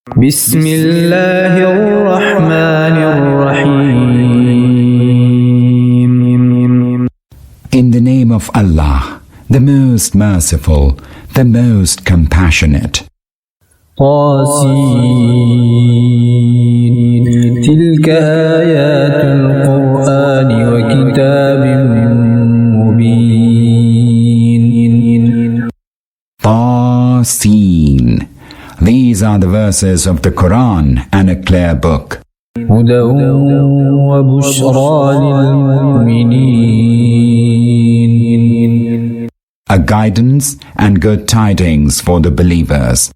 Bismillahir-Rahmanir-Rahim. In the name of Allah, the most merciful, the most compassionate. طاسين تلك آيات القرآن وكتاب مبين. Tasin. These are the verses of the Quran and a clear book. هدى وبشرى للمؤمنين. A guidance and good tidings for the believers.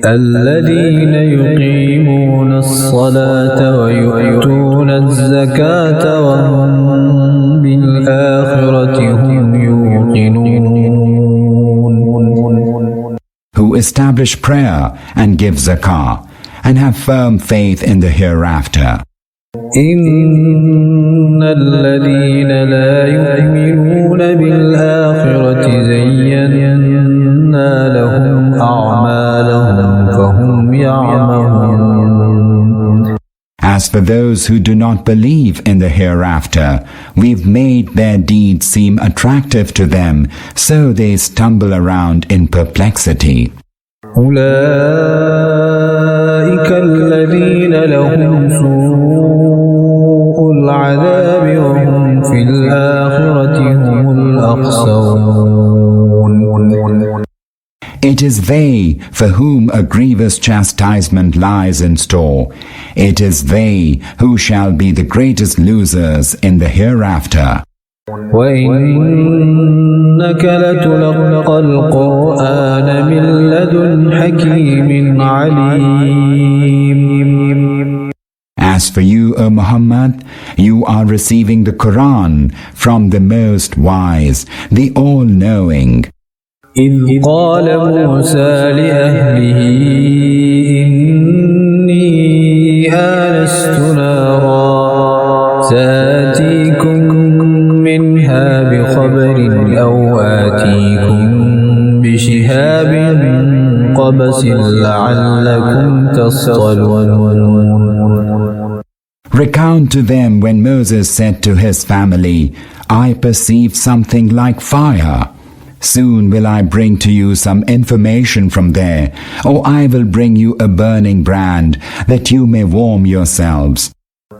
الذين يقيمون الصلاة ويؤتون الزكاة وهم بالآخرة هم يوقنون. Who establish prayer and give zakah and have firm faith in the hereafter. إن الذين لا يؤمنون بالآخرة زينا لهم أعمالهم فهم يعمهون. As for those who do not believe in the hereafter, we've made their deeds seem attractive to them, so they stumble around in perplexity. أولئك الذين لهم سوء العذاب وهم في الآخرة هم الأخسرون. It is they for whom a grievous chastisement lies in store. It is they who shall be the greatest losers in the hereafter. وَإِنَّكَ لَتُلَقَّى الْقُرْآنَ مِنْ لَدُنْ حَكِيمٍ عَلِيمٍ. As for you, O Muhammad, you are receiving the Quran from the most wise, the all-knowing. إِذْ قَالَ مُوسَى لِأَهْلِهِ إِنِّي آنَسْتُ نَارًا سَآتِيكُم مِّنْهَا بِخَبَرٍ أَوْ آتِيكُم بِشِهَابٍ قَبَسٍ لَعَلَّكُمْ تَصْطَلُونَ. Recount to them when Moses said to his family, I perceive something like fire. Soon will I bring to you some information from there, or I will bring you a burning brand, that you may warm yourselves.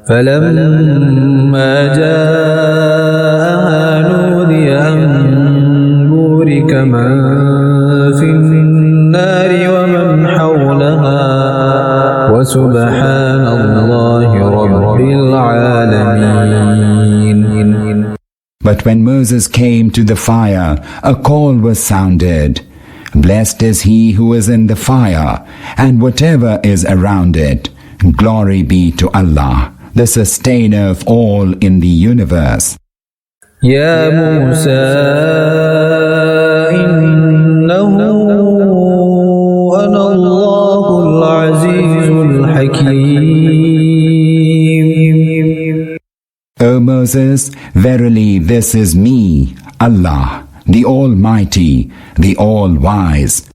فَلَمَّا جَاءَهَا نُودِيَ أَن بُورِكَ مَن فِي النَّارِ وَمَنْ حَوْلَهَا وَسُبْحَانَ اللَّهِ رَبِّ الْعَالَمِينَ. But when Moses came to the fire, a call was sounded. Blessed is he who is in the fire, and whatever is around it. Glory be to Allah, the sustainer of all in the universe. يا موسى إنه أنا الله العزيز الحكيم. O Moses, verily this is me, Allah, the Almighty, the All-Wise.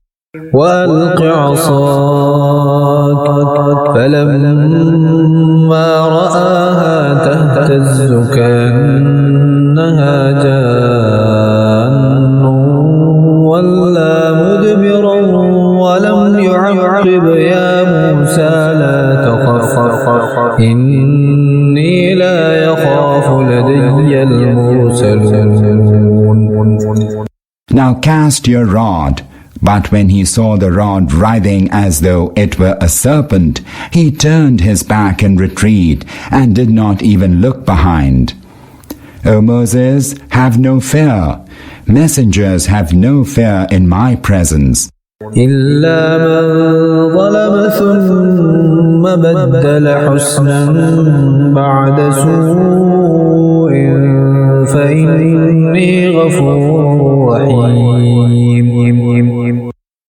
وألق عصاك فلما رآها تهتز كأنها جان ولا مدبرا ولم يعقب يا موسى لا تخف إني لا يخاف لدي المرسلون. Now cast your rod. But when he saw the rod writhing as though it were a serpent, he turned his back in retreat and did not even look behind. O Moses, have no fear. Messengers have no fear in my presence. إلا من ظلم ثم بدل حسنا بعد سوء فإني غفور رحيم.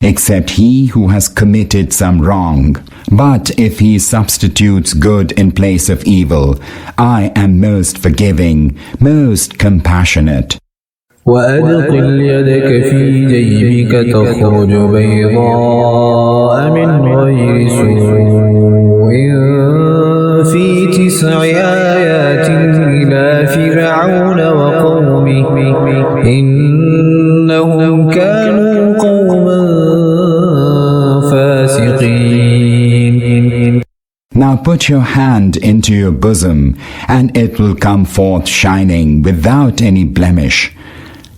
Except he who has committed some wrong. But if he substitutes good in place of evil, I am most forgiving, most compassionate. وأدخل يدك في جيبك تخرج بيضاء من غير سوء Now put your hand into your bosom, and it will come forth shining without any blemish.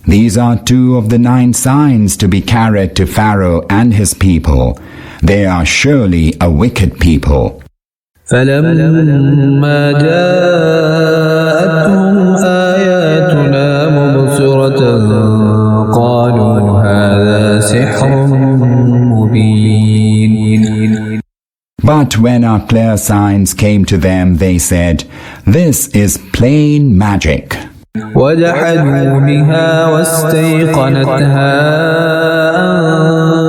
These are 2 of the 9 signs to be carried to Pharaoh and his people. They are surely a wicked people. فلما جاءتهم آياتنا مبصرة قالوا هذا سحر مبين. But when our clear signs came to them, they said, "This is plain magic." وجحدوا بها واستيقنتها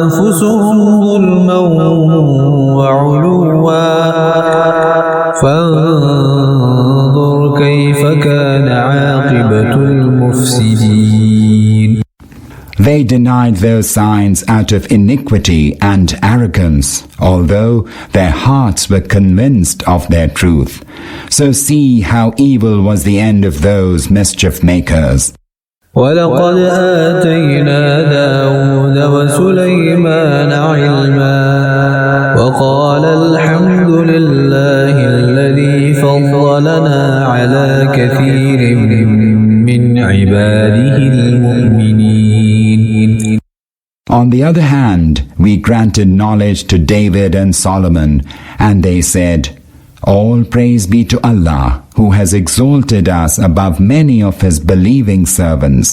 أنفسهم ظلما وعلوا فانظر كيف كان عاقبة المفسدين. They denied those signs out of iniquity and arrogance, although their hearts were convinced of their truth. So see how evil was the end of those mischief makers. وَلَقَدْ آتَيْنَا دَاوُودَ وَسُلَيْمَانَ عِلْمًا وَقَالَ الْحَمْدُ لِلَّهِ الَّذِي فَضَّلَنَا عَلَى كَثِيرٍ مِّنْ عِبَادِهِ الْمُؤْمِنِينَ. On the other hand, we granted knowledge to David and Solomon, and they said, "All praise be to Allah, who has exalted us above many of his believing servants."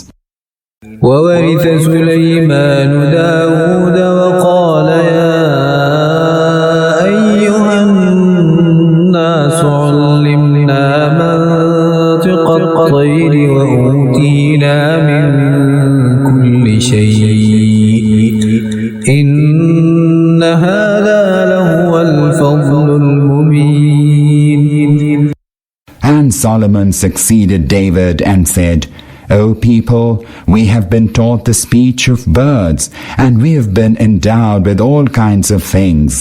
وَوَرِثَ سُلَيْمَانُ دَاوُودَ وَقَالَ يَا أَيُّهَا النَّاسُ عُلِّمْنَا مَنطِقَ الطَّيْرِ وَأُوتِينَا مِن كُلِّ شَيْءٍ إِنَّ هَذَا لَهُوَ الْفَضْلُ الْمُبِينُ. And Solomon succeeded David and said, "O people, we have been taught the speech of birds, and we have been endowed with all kinds of things.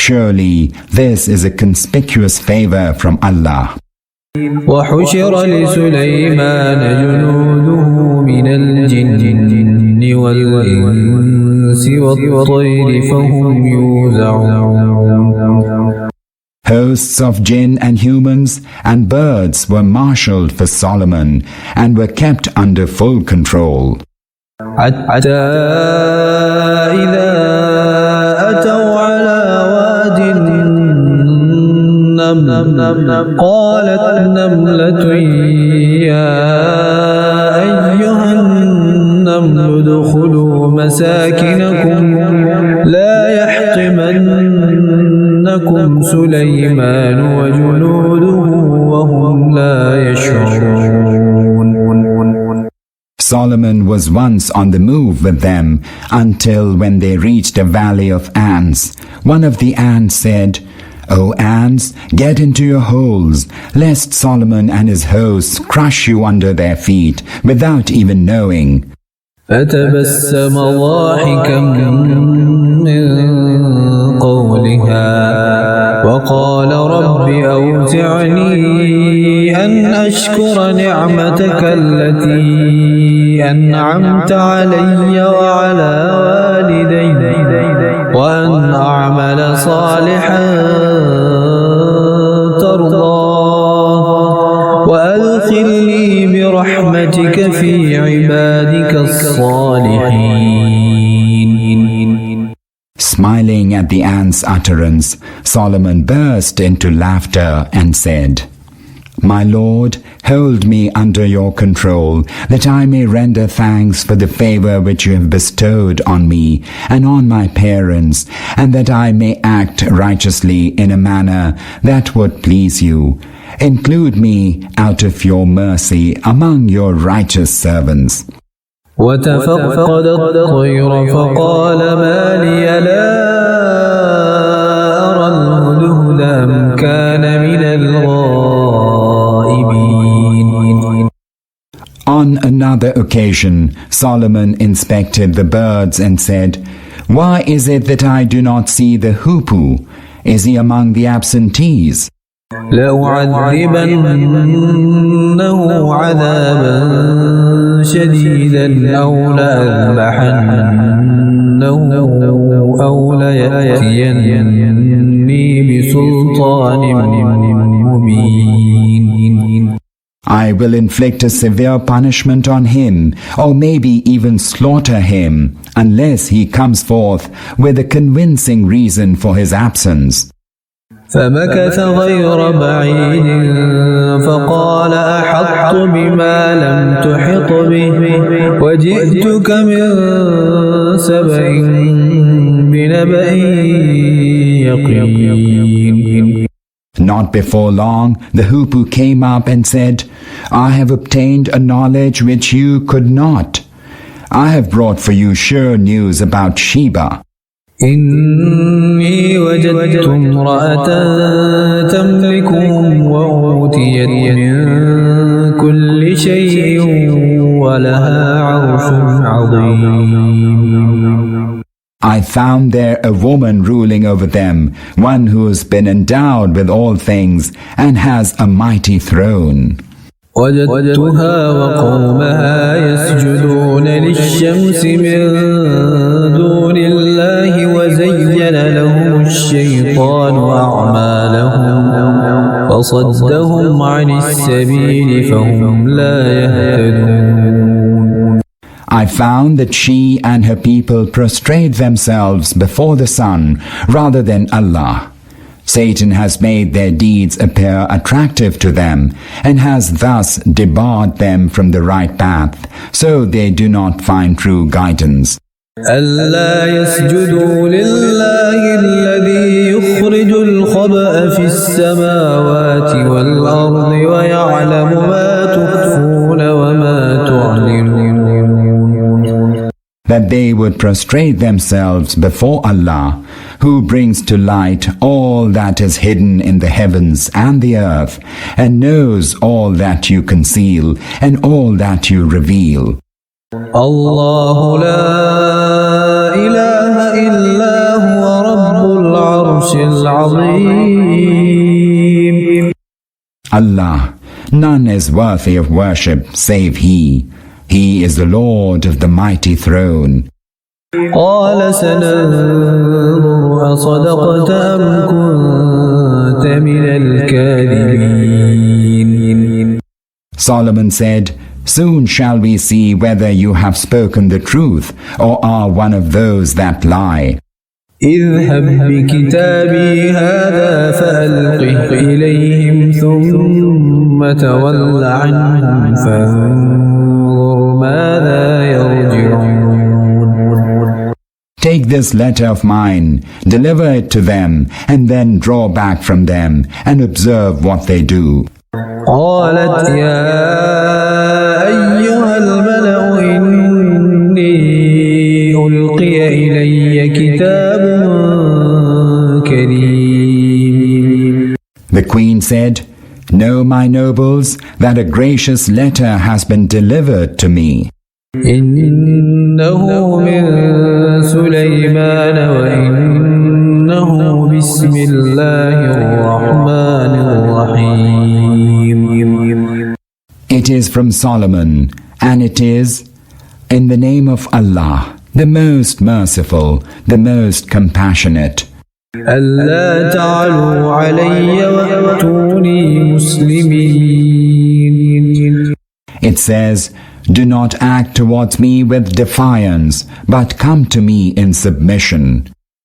Surely this is a conspicuous favor from Allah." وحشر لسليمان جنوده من الجن والإنس والطير فهم يوزعون. Hosts of jinn and humans and birds were marshaled for Solomon and were kept under full control. حتى إذا أتوا على واد النمل قالت نملة يا أيها النمل ادخلوا مساكنكم لا يحطمنكم سليمان وجنوده وهم لا يشعرون. Solomon was once on the move with them until when they reached a valley of ants, one of the ants said, "O ants, get into your holes, lest Solomon and his hosts crush you under their feet without even knowing." فتبسم ضاحكا من قولها وقال رب أوزعني أن أشكر نعمتك التي أنعمت علي وعلى والدي وأن أعمل صالحا ترضاه وأدخلني برحمتك في عبادك الصالحين. Smiling at the ant's utterance, Solomon burst into laughter and said, "My Lord, hold me under your control, that I may render thanks for the favor which you have bestowed on me and on my parents, and that I may act righteously in a manner that would please you. Include me out of your mercy among your righteous servants." وتفقد الطير فقال ما لي لا أرى الهدهد أم كان من الغائبين. On another occasion, Solomon inspected the birds and said, "Why is it that I do not see the hoopoe? Is he among the absentees?" لأعذبنه عذابا شديدا أو لأذبحنه أو ليأتيني بسلطان مبين. I will inflict a severe punishment on him, or maybe even slaughter him, unless he comes forth with a convincing reason for his absence. فمكث غير بعيد فقال أحطت بما لم تحط به وجئتك من سبأ بنبأ يقين. Not before long, the hoopoe came up and said, I have obtained a knowledge which you could not. I have brought for you sure news about Sheba. إني وجدت امرأة تملكهم وأوتيت من كل شيء ولها عرش عظيم. I found there a woman ruling over them, one who has been endowed with all things and has a mighty throne. وجدتها وقومها يسجدون للشمس من دون الله وزين لهم الشيطان أعمالهم فصدهم عن السبيل فهم لا يهتدون. I found that she and her people prostrate themselves before the sun rather than Allah. Satan has made their deeds appear attractive to them and has thus debarred them from the right path, so they do not find true guidance. ألا يسجدوا لله الذي يخرج الخبأ في السماوات والأرض ويعلم ما تخفون وما تعلنون. That they would prostrate themselves before Allah, who brings to light all that is hidden in the heavens and the earth, and knows all that you conceal and all that you reveal. الله لا إله إلا هو رب العرش العظيم. Allah, none is worthy of worship save He. He is the Lord of the mighty throne. قال سننظر أصدقت أم كنت من الكاذبين. Solomon said, Soon shall we see whether you have spoken the truth or are one of those that lie. اذهب بكتابي هذا فألقه إليهم ثم تول عنهم فانظر ماذا يرجعون. Take this letter of mine, deliver it to them, and then draw back from them and observe what they do. قالت يا أيها الملأ إني ألقي إلي كتاب كريم. The queen said, Know, my nobles, that a gracious letter has been delivered to me. إنه من سليمان وإنه بسم الله الرحمن الرحيم. It is from Solomon, and it is in the name of Allah, the most merciful, the most compassionate. ألا تعلوا علي وأتوني مسلمين. It says, Do not act towards me with defiance, but come to me in submission.